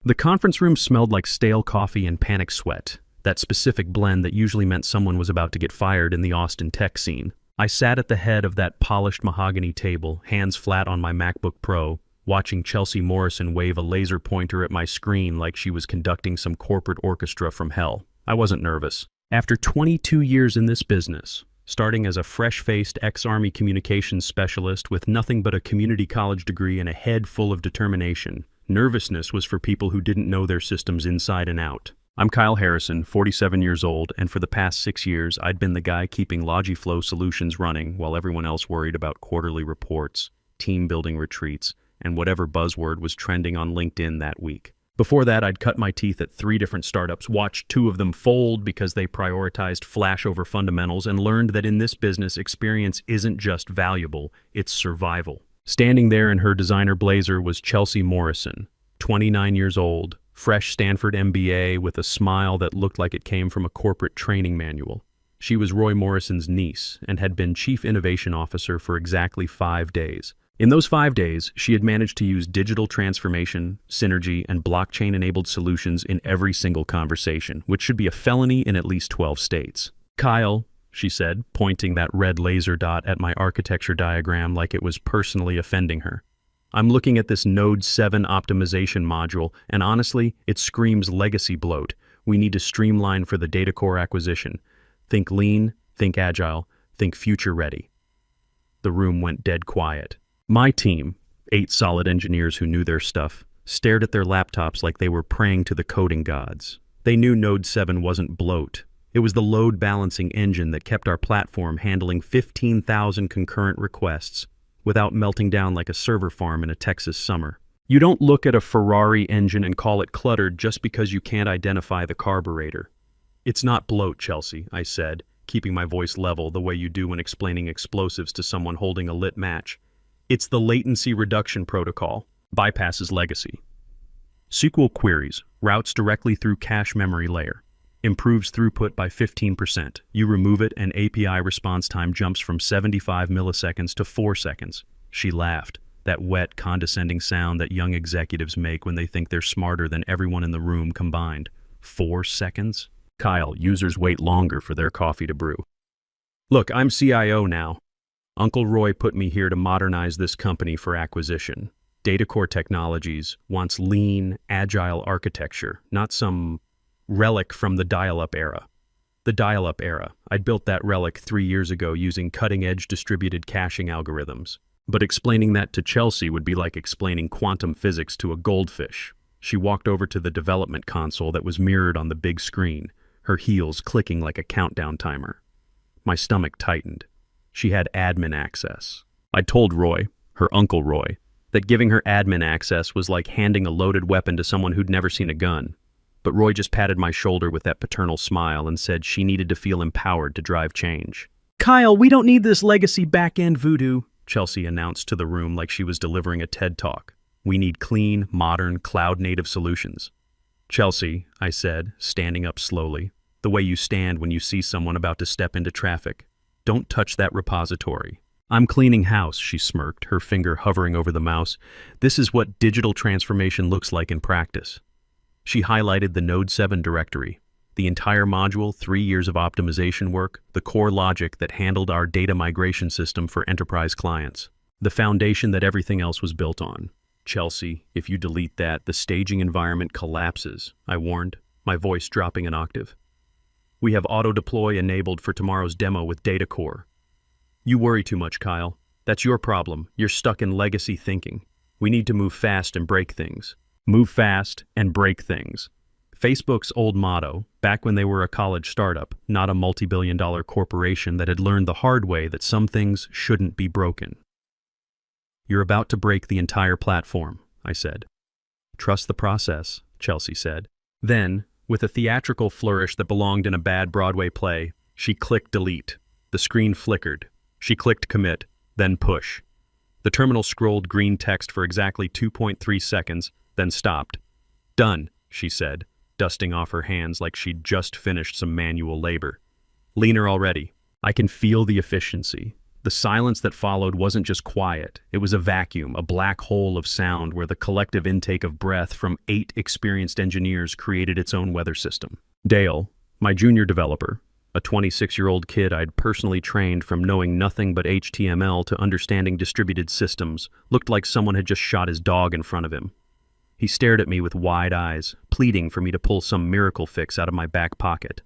The conference room smelled like stale coffee and panic sweat, that specific blend that usually meant someone was about to get fired in the Austin tech scene. I sat at the head of that polished mahogany table, hands flat on my MacBook Pro, watching Chelsea Morrison wave a laser pointer at my screen like she was conducting some corporate orchestra from hell. I wasn't nervous. After 22 years in this business, starting as a fresh-faced ex-Army communications specialist with nothing but a community college degree and a head full of determination, nervousness was for people who didn't know their systems inside and out. I'm Kyle Harrison, 47 years old, and for the past 6 years, I'd been the guy keeping Logiflow Solutions running while everyone else worried about quarterly reports, team-building retreats, and whatever buzzword was trending on LinkedIn that week. Before that, I'd cut my teeth at 3 different startups, watched 2 of them fold because they prioritized flash over fundamentals, and learned that in this business, experience isn't just valuable, it's survival. Standing there in her designer blazer was Chelsea Morrison, 29 years old, fresh Stanford MBA with a smile that looked like it came from a corporate training manual. She was Roy Morrison's niece and had been Chief Innovation Officer for exactly 5 days. In those 5 days, she had managed to use digital transformation, synergy, and blockchain-enabled solutions in every single conversation, which should be a felony in at least 12 states. "Kyle," she said, pointing that red laser dot at my architecture diagram like it was personally offending her. "I'm looking at this Node 7 optimization module, and honestly, it screams legacy bloat. We need to streamline for the data core acquisition. Think lean, think agile, think future ready." The room went dead quiet. My team, 8 solid engineers who knew their stuff, stared at their laptops like they were praying to the coding gods. They knew Node 7 wasn't bloat. It was the load balancing engine that kept our platform handling 15,000 concurrent requests without melting down like a server farm in a Texas summer. You don't look at a Ferrari engine and call it cluttered just because you can't identify the carburetor. "It's not bloat, Chelsea," I said, keeping my voice level the way you do when explaining explosives to someone holding a lit match. "It's the latency reduction protocol, bypasses legacy. SQL queries, routes directly through cache memory layer, improves throughput by 15%. You remove it and API response time jumps from 75 milliseconds to 4 seconds. She laughed, that wet, condescending sound that young executives make when they think they're smarter than everyone in the room combined. 4 seconds? Kyle, users wait longer for their coffee to brew. Look, I'm CIO now. Uncle Roy put me here to modernize this company for acquisition. DataCore Technologies wants lean, agile architecture, not some relic from the dial-up era. The dial-up era. I'd built that relic 3 years ago using cutting-edge distributed caching algorithms. But explaining that to Chelsea would be like explaining quantum physics to a goldfish. She walked over to the development console that was mirrored on the big screen, her heels clicking like a countdown timer. My stomach tightened. She had admin access. I told Roy, her Uncle Roy, that giving her admin access was like handing a loaded weapon to someone who'd never seen a gun. But Roy just patted my shoulder with that paternal smile and said she needed to feel empowered to drive change. "Kyle, we don't need this legacy back-end voodoo," Chelsea announced to the room like she was delivering a TED Talk. "We need clean, modern, cloud-native solutions." "Chelsea," I said, standing up slowly, the way you stand when you see someone about to step into traffic. "Don't touch that repository." "I'm cleaning house," she smirked, her finger hovering over the mouse. "This is what digital transformation looks like in practice." She highlighted the Node 7 directory, the entire module, 3 years of optimization work, the core logic that handled our data migration system for enterprise clients, the foundation that everything else was built on. "Chelsea, if you delete that, the staging environment collapses," I warned, my voice dropping an octave. "We have auto-deploy enabled for tomorrow's demo with DataCore." "You worry too much, Kyle. That's your problem. You're stuck in legacy thinking. We need to move fast and break things." Move fast and break things. Facebook's old motto, back when they were a college startup, not a multi-billion-dollar corporation that had learned the hard way that some things shouldn't be broken. "You're about to break the entire platform," I said. "Trust the process," Chelsea said. Then, with a theatrical flourish that belonged in a bad Broadway play, she clicked delete. The screen flickered. She clicked commit, then push. The terminal scrolled green text for exactly 2.3 seconds, then stopped. "Done," she said, dusting off her hands like she'd just finished some manual labor. "Leaner already. I can feel the efficiency. The silence that followed wasn't just quiet, it was a vacuum, a black hole of sound where the collective intake of breath from 8 experienced engineers created its own weather system. Dale, my junior developer, a 26-year-old kid I'd personally trained from knowing nothing but HTML to understanding distributed systems, looked like someone had just shot his dog in front of him. He stared at me with wide eyes, pleading for me to pull some miracle fix out of my back pocket.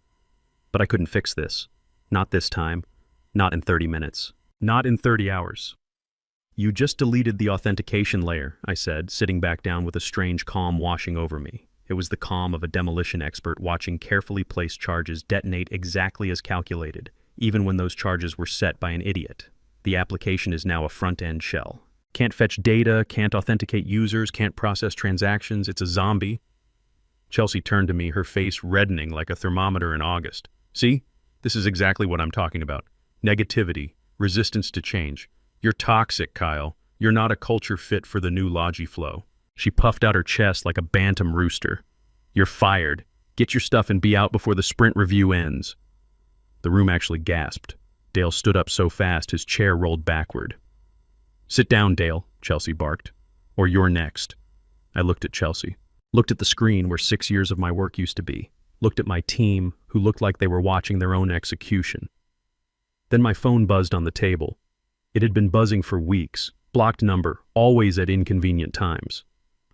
But I couldn't fix this. Not this time. Not in 30 minutes. Not in 30 hours. You just deleted the authentication layer, I said, sitting back down with a strange calm washing over me. It was the calm of a demolition expert watching carefully placed charges detonate exactly as calculated, even when those charges were set by an idiot. The application is now a front-end shell. Can't fetch data, can't authenticate users, can't process transactions. It's a zombie. Chelsea turned to me, her face reddening like a thermometer in August. See? This is exactly what I'm talking about. Negativity. Resistance to change. You're toxic, Kyle. You're not a culture fit for the new Logiflow. She puffed out her chest like a bantam rooster. You're fired. Get your stuff and be out before the sprint review ends. The room actually gasped. Dale stood up so fast his chair rolled backward. Sit down, Dale, Chelsea barked. Or you're next. I looked at Chelsea. Looked at the screen where 6 years of my work used to be. Looked at my team, who looked like they were watching their own execution. Then my phone buzzed on the table. It had been buzzing for weeks, blocked number, always at inconvenient times.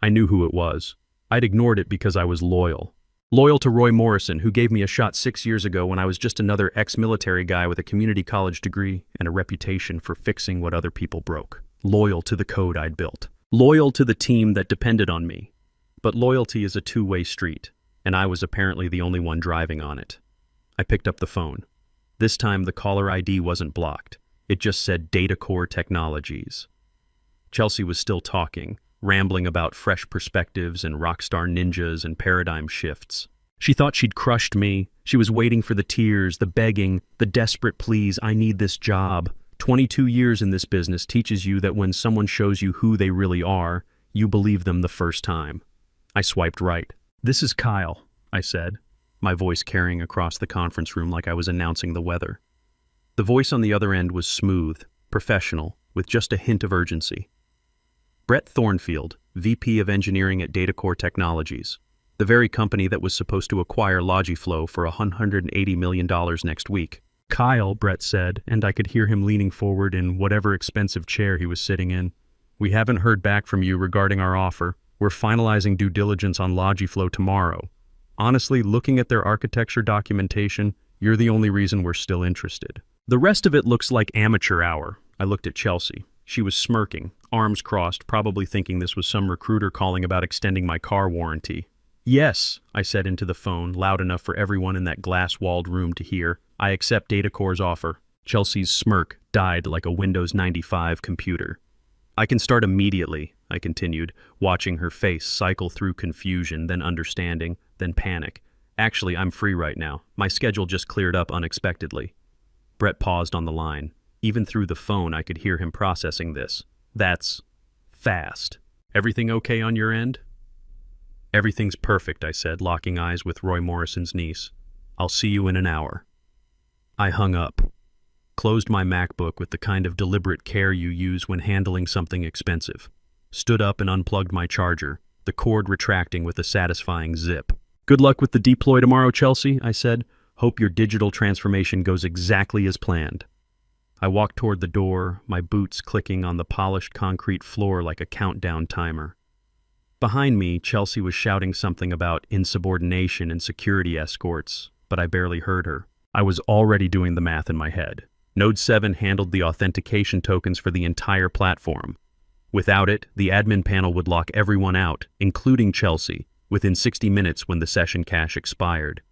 I knew who it was. I'd ignored it because I was loyal. Loyal to Roy Morrison, who gave me a shot 6 years ago when I was just another ex-military guy with a community college degree and a reputation for fixing what other people broke. Loyal to the code I'd built. Loyal to the team that depended on me. But loyalty is a two-way street, and I was apparently the only one driving on it. I picked up the phone. This time the caller ID wasn't blocked. It just said DataCore Technologies. Chelsea was still talking, rambling about fresh perspectives and rockstar ninjas and paradigm shifts. She thought she'd crushed me. She was waiting for the tears, the begging, the desperate pleas, I need this job. 22 years in this business teaches you that when someone shows you who they really are, you believe them the first time. I swiped right. This is Kyle, I said, my voice carrying across the conference room like I was announcing the weather. The voice on the other end was smooth, professional, with just a hint of urgency. Brett Thornfield, VP of Engineering at DataCore Technologies, the very company that was supposed to acquire Logiflow for $180 million next week. Kyle, Brett said, and I could hear him leaning forward in whatever expensive chair he was sitting in. We haven't heard back from you regarding our offer. We're finalizing due diligence on Logiflow tomorrow. Honestly, looking at their architecture documentation, you're the only reason we're still interested. The rest of it looks like amateur hour. I looked at Chelsea. She was smirking, arms crossed, probably thinking this was some recruiter calling about extending my car warranty. Yes, I said into the phone, loud enough for everyone in that glass-walled room to hear. I accept DataCore's offer. Chelsea's smirk died like a Windows 95 computer. I can start immediately, I continued, watching her face cycle through confusion, then understanding, then panic. Actually, I'm free right now. My schedule just cleared up unexpectedly. Brett paused on the line. Even through the phone, I could hear him processing this. That's fast. Everything okay on your end? Everything's perfect, I said, locking eyes with Roy Morrison's niece. I'll see you in an hour. I hung up, closed my MacBook with the kind of deliberate care you use when handling something expensive, stood up and unplugged my charger, the cord retracting with a satisfying zip. Good luck with the deploy tomorrow, Chelsea, I said. Hope your digital transformation goes exactly as planned. I walked toward the door, my boots clicking on the polished concrete floor like a countdown timer. Behind me, Chelsea was shouting something about insubordination and security escorts, but I barely heard her. I was already doing the math in my head. Node 7 handled the authentication tokens for the entire platform. Without it, the admin panel would lock everyone out, including Chelsea, within 60 minutes when the session cache expired.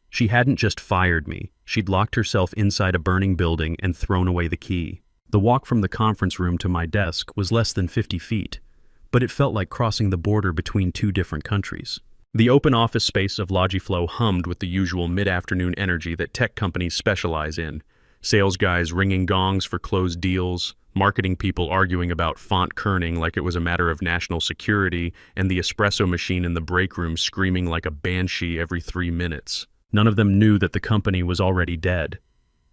She hadn't just fired me, she'd locked herself inside a burning building and thrown away the key. The walk from the conference room to my desk was less than 50 feet, but it felt like crossing the border between two different countries. The open office space of Logiflow hummed with the usual mid-afternoon energy that tech companies specialize in. Sales guys ringing gongs for closed deals, marketing people arguing about font kerning like it was a matter of national security, and the espresso machine in the break room screaming like a banshee every 3 minutes. None of them knew that the company was already dead.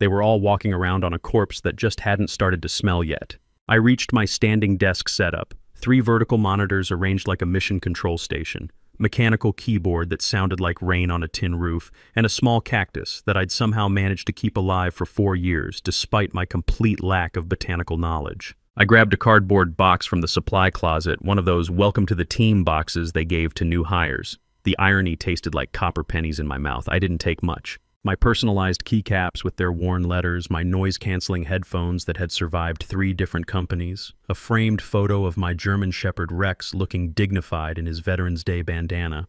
They were all walking around on a corpse that just hadn't started to smell yet. I reached my standing desk setup, 3 vertical monitors arranged like a mission control station, mechanical keyboard that sounded like rain on a tin roof, and a small cactus that I'd somehow managed to keep alive for 4 years despite my complete lack of botanical knowledge. I grabbed a cardboard box from the supply closet, one of those welcome to the team boxes they gave to new hires. The irony tasted like copper pennies in my mouth. I didn't take much. My personalized keycaps with their worn letters, my noise-canceling headphones that had survived 3 different companies, a framed photo of my German Shepherd Rex looking dignified in his Veterans Day bandana.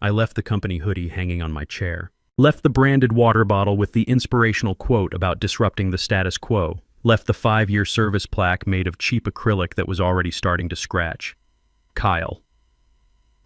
I left the company hoodie hanging on my chair. Left the branded water bottle with the inspirational quote about disrupting the status quo. Left the 5-year service plaque made of cheap acrylic that was already starting to scratch. Kyle.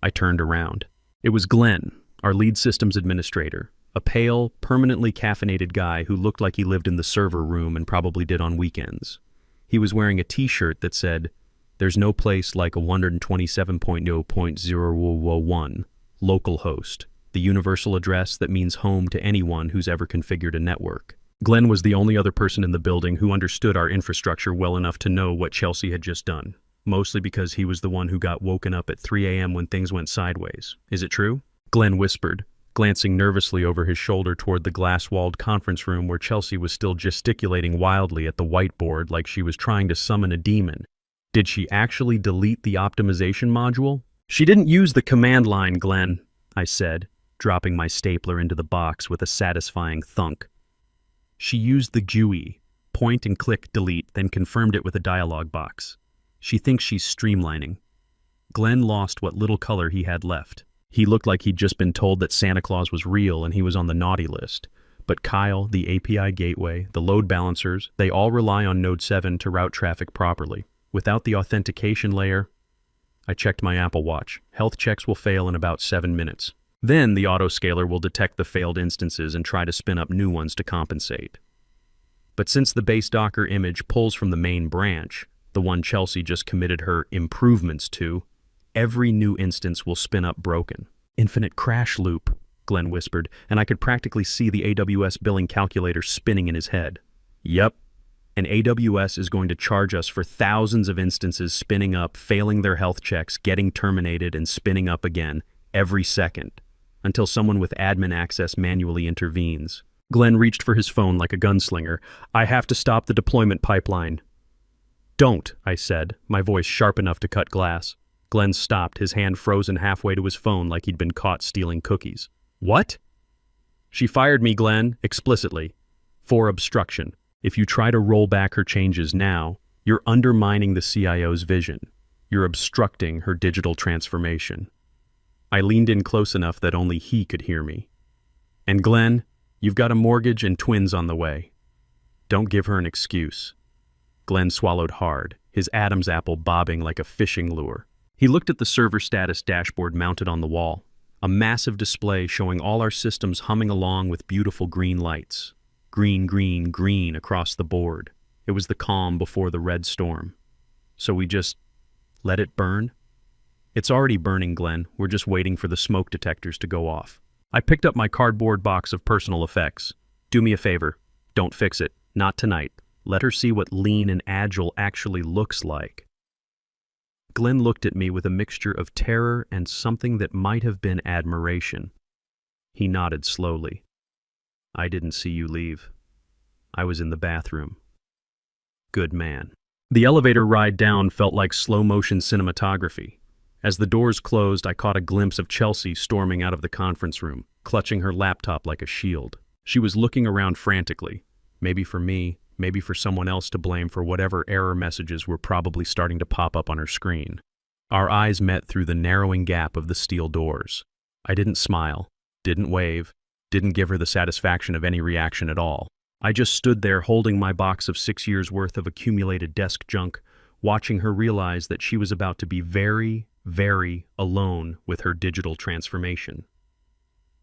I turned around. It was Glenn, our lead systems administrator. A pale, permanently caffeinated guy who looked like he lived in the server room and probably did on weekends. He was wearing a t-shirt that said, "There's no place like a 127.0.001, localhost, the universal address that means home to anyone who's ever configured a network." Glenn was the only other person in the building who understood our infrastructure well enough to know what Chelsea had just done, mostly because he was the one who got woken up at 3 a.m. when things went sideways. Is it true? Glenn whispered, glancing nervously over his shoulder toward the glass-walled conference room where Chelsea was still gesticulating wildly at the whiteboard like she was trying to summon a demon. Did she actually delete the optimization module? "She didn't use the command line, Glenn," I said, dropping my stapler into the box with a satisfying thunk. "She used the GUI, point and click delete, then confirmed it with a dialog box. She thinks she's streamlining." Glenn lost what little color he had left. He looked like he'd just been told that Santa Claus was real and he was on the naughty list. But Kyle, the API gateway, the load balancers, they all rely on Node 7 to route traffic properly. Without the authentication layer, I checked my Apple Watch. Health checks will fail in about 7 minutes. Then the autoscaler will detect the failed instances and try to spin up new ones to compensate. But since the base Docker image pulls from the main branch, the one Chelsea just committed her improvements to, every new instance will spin up broken. "Infinite crash loop," Glenn whispered, and I could practically see the AWS billing calculator spinning in his head. Yep, and AWS is going to charge us for thousands of instances spinning up, failing their health checks, getting terminated, and spinning up again every second, until someone with admin access manually intervenes. Glenn reached for his phone like a gunslinger. "I have to stop the deployment pipeline." "Don't," I said, my voice sharp enough to cut glass. Glenn stopped, his hand frozen halfway to his phone like he'd been caught stealing cookies. "What?" "She fired me, Glenn, explicitly. For obstruction. If you try to roll back her changes now, you're undermining the CIO's vision. You're obstructing her digital transformation." I leaned in close enough that only he could hear me. "And Glenn, you've got a mortgage and twins on the way. Don't give her an excuse." Glenn swallowed hard, his Adam's apple bobbing like a fishing lure. He looked at the server status dashboard mounted on the wall, a massive display showing all our systems humming along with beautiful green lights. Green, green, green across the board. It was the calm before the red storm. So we just let it burn? "It's already burning, Glenn. We're just waiting for the smoke detectors to go off." I picked up my cardboard box of personal effects. "Do me a favor. Don't fix it. Not tonight. Let her see what lean and agile actually looks like." Glenn looked at me with a mixture of terror and something that might have been admiration. He nodded slowly. "I didn't see you leave. I was in the bathroom." Good man. The elevator ride down felt like slow-motion cinematography. As the doors closed, I caught a glimpse of Chelsea storming out of the conference room, clutching her laptop like a shield. She was looking around frantically, maybe for me, maybe for someone else to blame for whatever error messages were probably starting to pop up on her screen. Our eyes met through the narrowing gap of the steel doors. I didn't smile, didn't wave, didn't give her the satisfaction of any reaction at all. I just stood there holding my box of 6 years' worth of accumulated desk junk, watching her realize that she was about to be very, very alone with her digital transformation.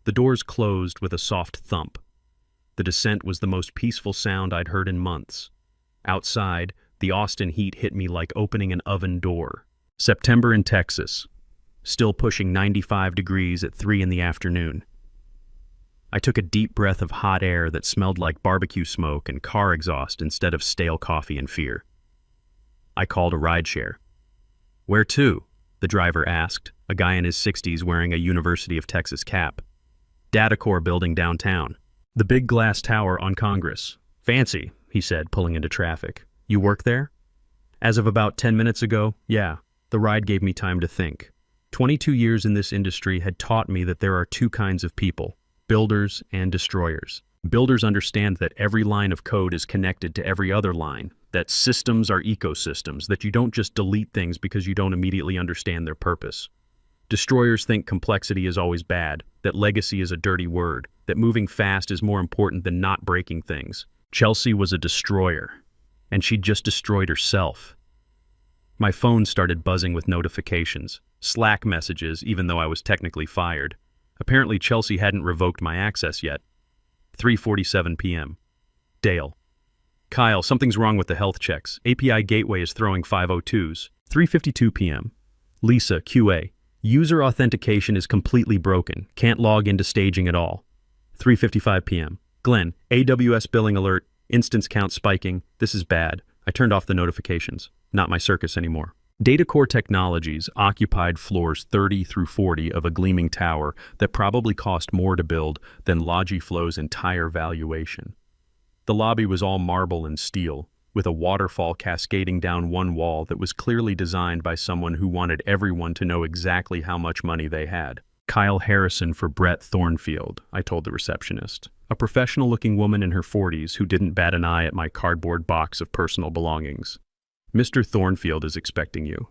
The doors closed with a soft thump. The descent was the most peaceful sound I'd heard in months. Outside, the Austin heat hit me like opening an oven door. September in Texas, still pushing 95 degrees at 3 in the afternoon. I took a deep breath of hot air that smelled like barbecue smoke and car exhaust instead of stale coffee and fear. I called a rideshare. "Where to?" the driver asked, a guy in his 60s wearing a University of Texas cap. "Datacorp building downtown. The big glass tower on Congress. Fancy," he said, pulling into traffic. "You work there?" As of about 10 minutes ago, yeah. The ride gave me time to think. 22 years in this industry had taught me that there are two kinds of people: builders and destroyers. Builders understand that every line of code is connected to every other line, that systems are ecosystems, that you don't just delete things because you don't immediately understand their purpose. Destroyers think complexity is always bad, that legacy is a dirty word, that moving fast is more important than not breaking things. Chelsea was a destroyer, and she'd just destroyed herself. My phone started buzzing with notifications, Slack messages, even though I was technically fired. Apparently Chelsea hadn't revoked my access yet. 3:47 p.m. Dale. "Kyle, something's wrong with the health checks. API Gateway is throwing 502s. 3:52 p.m. Lisa, QA. User authentication is completely broken. Can't log into staging at all. 3:55 p.m. Glenn, AWS billing alert. Instance count spiking. This is bad. I turned off the notifications. Not my circus anymore." Datacorp Technologies occupied floors 30 through 40 of a gleaming tower that probably cost more to build than Logiflow's entire valuation. The lobby was all marble and steel, with a waterfall cascading down one wall that was clearly designed by someone who wanted everyone to know exactly how much money they had. "Kyle Harrison for Brett Thornfield," I told the receptionist, a professional-looking woman in her 40s who didn't bat an eye at my cardboard box of personal belongings. "Mr. Thornfield is expecting you.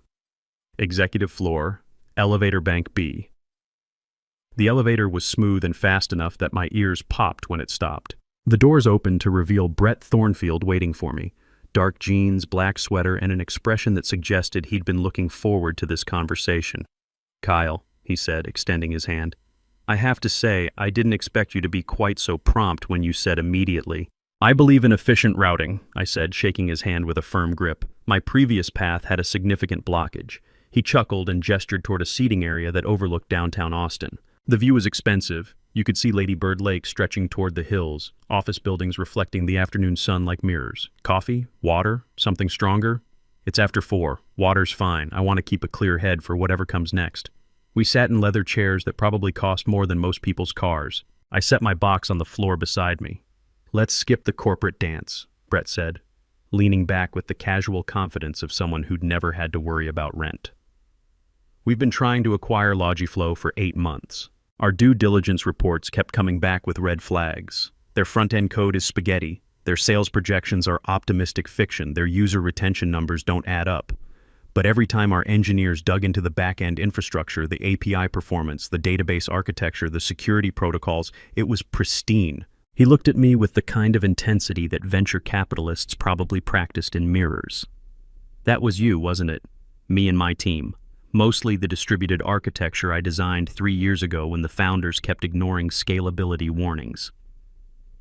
Executive floor, elevator bank B." The elevator was smooth and fast enough that my ears popped when it stopped. The doors opened to reveal Brett Thornfield waiting for me. Dark jeans, black sweater, and an expression that suggested he'd been looking forward to this conversation. "Kyle," he said, extending his hand. "I have to say, I didn't expect you to be quite so prompt when you said immediately." "I believe in efficient routing," I said, shaking his hand with a firm grip. "My previous path had a significant blockage." He chuckled and gestured toward a seating area that overlooked downtown Austin. The view was expensive. You could see Lady Bird Lake stretching toward the hills, office buildings reflecting the afternoon sun like mirrors. "Coffee? Water? Something stronger?" "It's after 4. Water's fine. I want to keep a clear head for whatever comes next." We sat in leather chairs that probably cost more than most people's cars. I set my box on the floor beside me. "Let's skip the corporate dance," Brett said, leaning back with the casual confidence of someone who'd never had to worry about rent. "We've been trying to acquire Logiflow for 8 months. Our due diligence reports kept coming back with red flags. Their front-end code is spaghetti. Their sales projections are optimistic fiction. Their user retention numbers don't add up. But every time our engineers dug into the back-end infrastructure, the API performance, the database architecture, the security protocols, it was pristine." He looked at me with the kind of intensity that venture capitalists probably practiced in mirrors. "That was you, wasn't it? Me and my team. Mostly the distributed architecture I designed 3 years ago when the founders kept ignoring scalability warnings."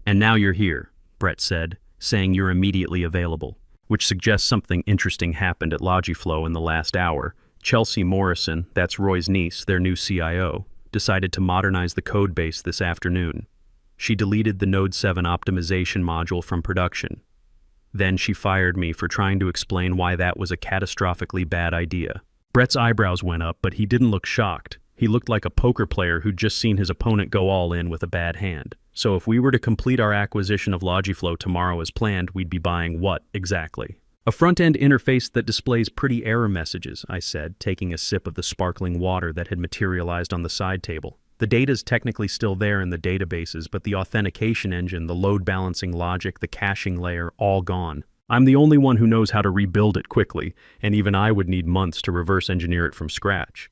"And now you're here," Brett said, saying you're immediately available, which suggests something interesting happened at Logiflow in the last hour. Chelsea Morrison, that's Roy's niece, their new CIO, decided to modernize the code base this afternoon. She deleted the Node 7 optimization module from production. Then she fired me for trying to explain why that was a catastrophically bad idea. Brett's eyebrows went up, but he didn't look shocked. He looked like a poker player who'd just seen his opponent go all in with a bad hand. "So if we were to complete our acquisition of Logiflow tomorrow as planned, we'd be buying what exactly?" "A front-end interface that displays pretty error messages," I said, taking a sip of the sparkling water that had materialized on the side table. "The data's technically still there in the databases, but the authentication engine, the load balancing logic, the caching layer, all gone. I'm the only one who knows how to rebuild it quickly, and even I would need months to reverse engineer it from scratch."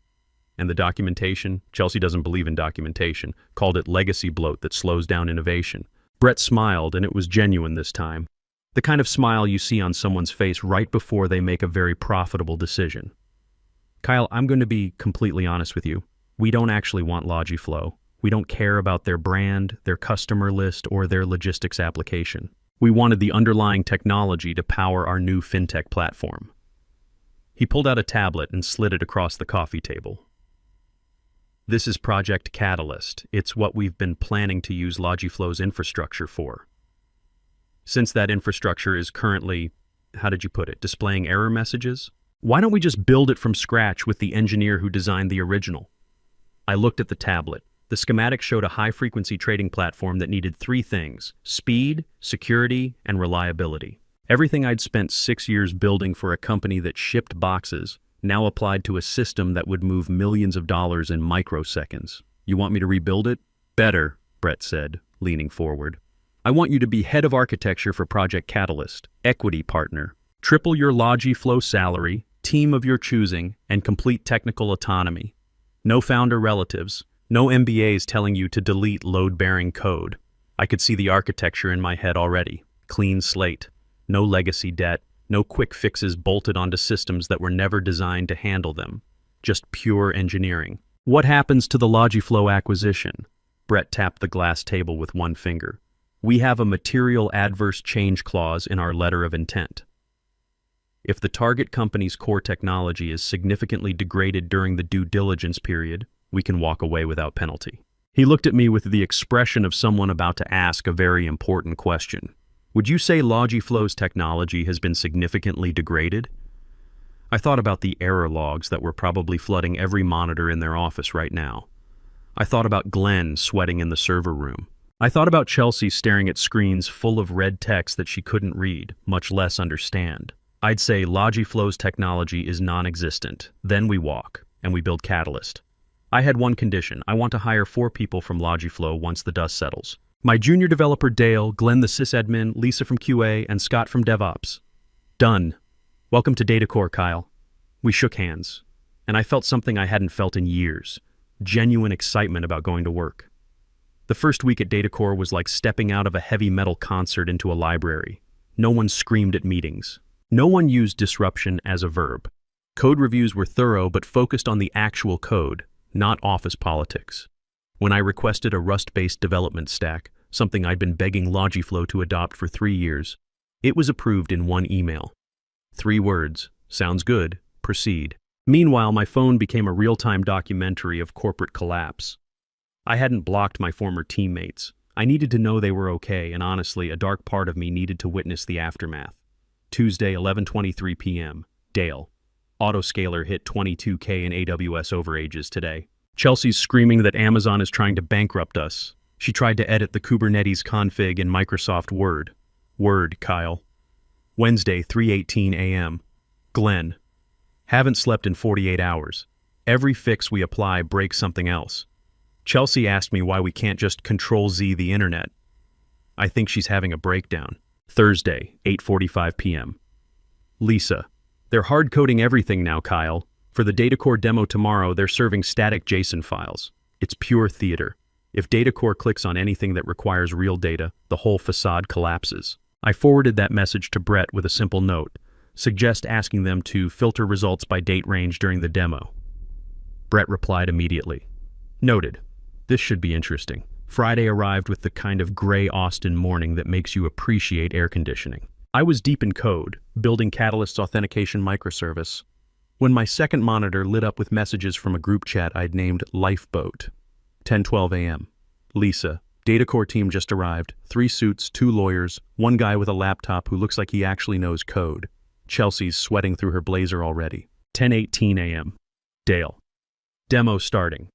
"And the documentation?" Chelsea doesn't believe in documentation, called it legacy bloat that slows down innovation. Brett smiled, and it was genuine this time. The kind of smile you see on someone's face right before they make a very profitable decision. "Kyle, I'm going to be completely honest with you. We don't actually want Logiflow. We don't care about their brand, their customer list, or their logistics application. We wanted the underlying technology to power our new fintech platform." He pulled out a tablet and slid it across the coffee table. This is Project Catalyst. It's what we've been planning to use Logiflow's infrastructure for. Since that infrastructure is currently, how did you put it, displaying error messages? Why don't we just build it from scratch with the engineer who designed the original? I looked at the tablet. The schematic showed a high-frequency trading platform that needed three things: speed, security, and reliability. Everything I'd spent 6 years building for a company that shipped boxes now applied to a system that would move millions of dollars in microseconds. You want me to rebuild it? Better, Brett said, leaning forward. I want you to be head of architecture for Project Catalyst, equity partner. Triple your Logiflow salary, team of your choosing, and complete technical autonomy. No founder relatives, no MBAs telling you to delete load-bearing code. I could see the architecture in my head already. Clean slate. No legacy debt. No quick fixes bolted onto systems that were never designed to handle them. Just pure engineering. What happens to the Logiflow acquisition? Brett tapped the glass table with one finger. We have a material adverse change clause in our letter of intent. If the target company's core technology is significantly degraded during the due diligence period, we can walk away without penalty. He looked at me with the expression of someone about to ask a very important question. Would you say Logiflow's technology has been significantly degraded? I thought about the error logs that were probably flooding every monitor in their office right now. I thought about Glenn sweating in the server room. I thought about Chelsea staring at screens full of red text that she couldn't read, much less understand. I'd say Logiflow's technology is non-existent. Then we walk, and we build Catalyst. I had one condition. I want to hire 4 people from Logiflow once the dust settles. My junior developer Dale, Glenn the sysadmin, Lisa from QA, and Scott from DevOps. Done. Welcome to DataCore, Kyle. We shook hands, and I felt something I hadn't felt in years. Genuine excitement about going to work. The first week at DataCore was like stepping out of a heavy metal concert into a library. No one screamed at meetings. No one used disruption as a verb. Code reviews were thorough but focused on the actual code, not office politics. When I requested a Rust-based development stack, something I'd been begging Logiflow to adopt for 3 years, it was approved in one email. 3 words. Sounds good. Proceed. Meanwhile, my phone became a real-time documentary of corporate collapse. I hadn't blocked my former teammates. I needed to know they were okay, and honestly, a dark part of me needed to witness the aftermath. Tuesday, 11:23 p.m. Dale. Autoscaler hit 22K in AWS overages today. Chelsea's screaming that Amazon is trying to bankrupt us. She tried to edit the Kubernetes config in Microsoft Word. Word, Kyle. Wednesday, 3:18 a.m. Glenn. Haven't slept in 48 hours. Every fix we apply breaks something else. Chelsea asked me why we can't just Control-Z the internet. I think she's having a breakdown. Thursday, 8:45 p.m. Lisa. They're hard-coding everything now, Kyle. For the DataCore demo tomorrow, they're serving static JSON files. It's pure theater. If DataCore clicks on anything that requires real data, the whole facade collapses. I forwarded that message to Brett with a simple note. Suggest asking them to filter results by date range during the demo. Brett replied immediately. Noted. This should be interesting. Friday arrived with the kind of gray Austin morning that makes you appreciate air conditioning. I was deep in code, building Catalyst's authentication microservice, when my second monitor lit up with messages from a group chat I'd named Lifeboat. 10:12 a.m. Lisa. DataCore team just arrived. 3 suits, 2 lawyers, 1 guy with a laptop who looks like he actually knows code. Chelsea's sweating through her blazer already. 10:18 a.m. Dale. Demo starting.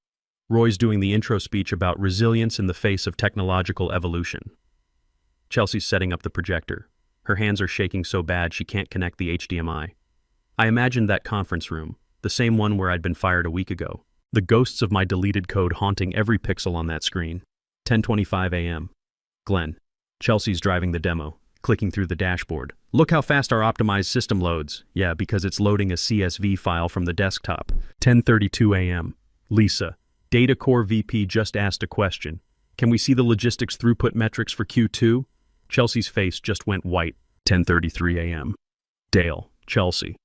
Roy's doing the intro speech about resilience in the face of technological evolution. Chelsea's setting up the projector. Her hands are shaking so bad she can't connect the HDMI. I imagined that conference room, the same one where I'd been fired a week ago. The ghosts of my deleted code haunting every pixel on that screen. 10:25 a.m. Glenn. Chelsea's driving the demo, clicking through the dashboard. Look how fast our optimized system loads. Yeah, because it's loading a CSV file from the desktop. 10:32 a.m. Lisa. DataCore VP just asked a question. Can we see the logistics throughput metrics for Q2? Chelsea's face just went white. 10:33 a.m. Dale. Chelsea.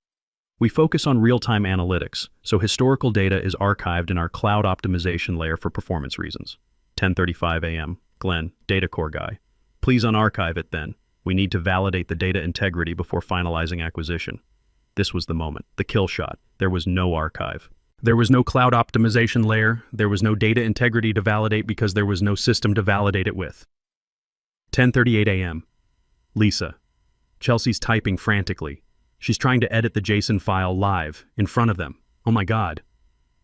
We focus on real-time analytics, so historical data is archived in our cloud optimization layer for performance reasons. 10:35 a.m. Glenn, DataCore guy. Please unarchive it then. We need to validate the data integrity before finalizing acquisition. This was the moment, the kill shot. There was no archive. There was no cloud optimization layer, there was no data integrity to validate because there was no system to validate it with. 10:38 a.m. Lisa. Chelsea's typing frantically. She's trying to edit the JSON file live, in front of them. Oh my god.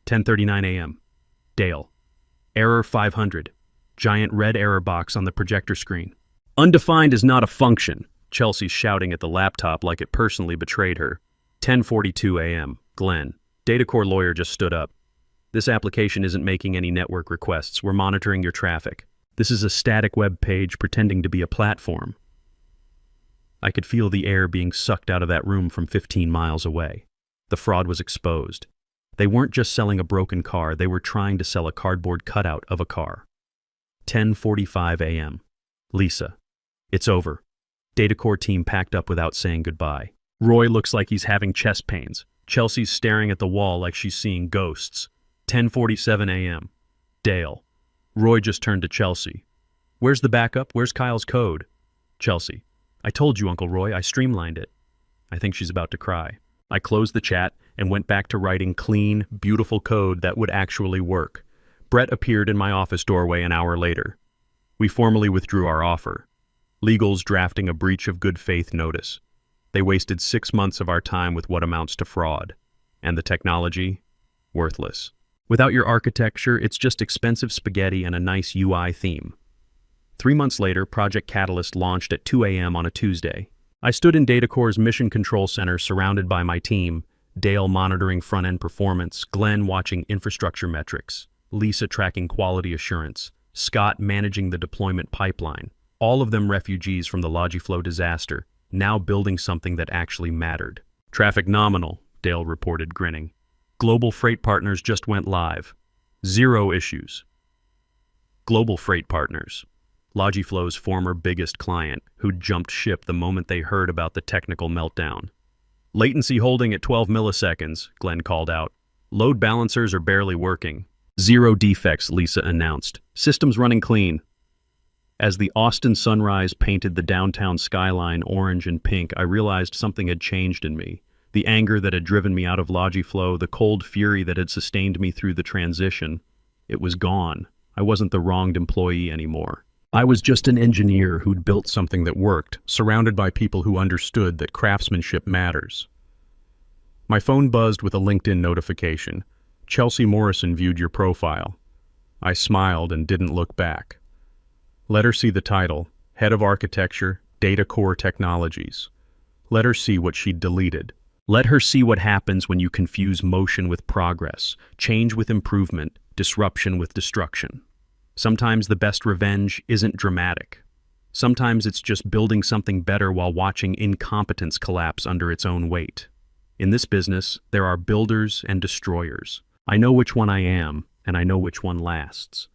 10:39 a.m. Dale. Error 500. Giant red error box on the projector screen. Undefined is not a function. Chelsea's shouting at the laptop like it personally betrayed her. 10:42 a.m. Glenn. Datacore lawyer just stood up. This application isn't making any network requests. We're monitoring your traffic. This is a static web page pretending to be a platform. I could feel the air being sucked out of that room from 15 miles away. The fraud was exposed. They weren't just selling a broken car, they were trying to sell a cardboard cutout of a car. 10:45 a.m. Lisa. It's over. Datacore team packed up without saying goodbye. Roy looks like he's having chest pains. Chelsea's staring at the wall like she's seeing ghosts. 10:47 a.m. Dale. Roy just turned to Chelsea. Where's the backup? Where's Kyle's code? Chelsea. I told you, Uncle Roy, I streamlined it. I think she's about to cry. I closed the chat and went back to writing clean, beautiful code that would actually work. Brett appeared in my office doorway an hour later. We formally withdrew our offer. Legal's drafting a breach of good faith notice. They wasted 6 months of our time with what amounts to fraud. And the technology? Worthless. Without your architecture, it's just expensive spaghetti and a nice UI theme. 3 months later, Project Catalyst launched at 2 a.m. on a Tuesday. I stood in Datacore's Mission Control Center surrounded by my team, Dale monitoring front-end performance, Glenn watching infrastructure metrics, Lisa tracking quality assurance, Scott managing the deployment pipeline, all of them refugees from the Logiflow disaster, now building something that actually mattered. Traffic nominal, Dale reported, grinning. Global Freight Partners just went live. 0 issues. Global Freight Partners. Logiflow's former biggest client, who'd jumped ship the moment they heard about the technical meltdown. Latency holding at 12 milliseconds, Glenn called out. Load balancers are barely working. 0 defects, Lisa announced. Systems running clean. As the Austin sunrise painted the downtown skyline orange and pink, I realized something had changed in me. The anger that had driven me out of Logiflow, the cold fury that had sustained me through the transition. It was gone. I wasn't the wronged employee anymore. I was just an engineer who'd built something that worked, surrounded by people who understood that craftsmanship matters. My phone buzzed with a LinkedIn notification. Chelsea Morrison viewed your profile. I smiled and didn't look back. Let her see the title, Head of Architecture, Datacore Technologies. Let her see what she'd deleted. Let her see what happens when you confuse motion with progress, change with improvement, disruption with destruction. Sometimes the best revenge isn't dramatic. Sometimes it's just building something better while watching incompetence collapse under its own weight. In this business, there are builders and destroyers. I know which one I am, and I know which one lasts.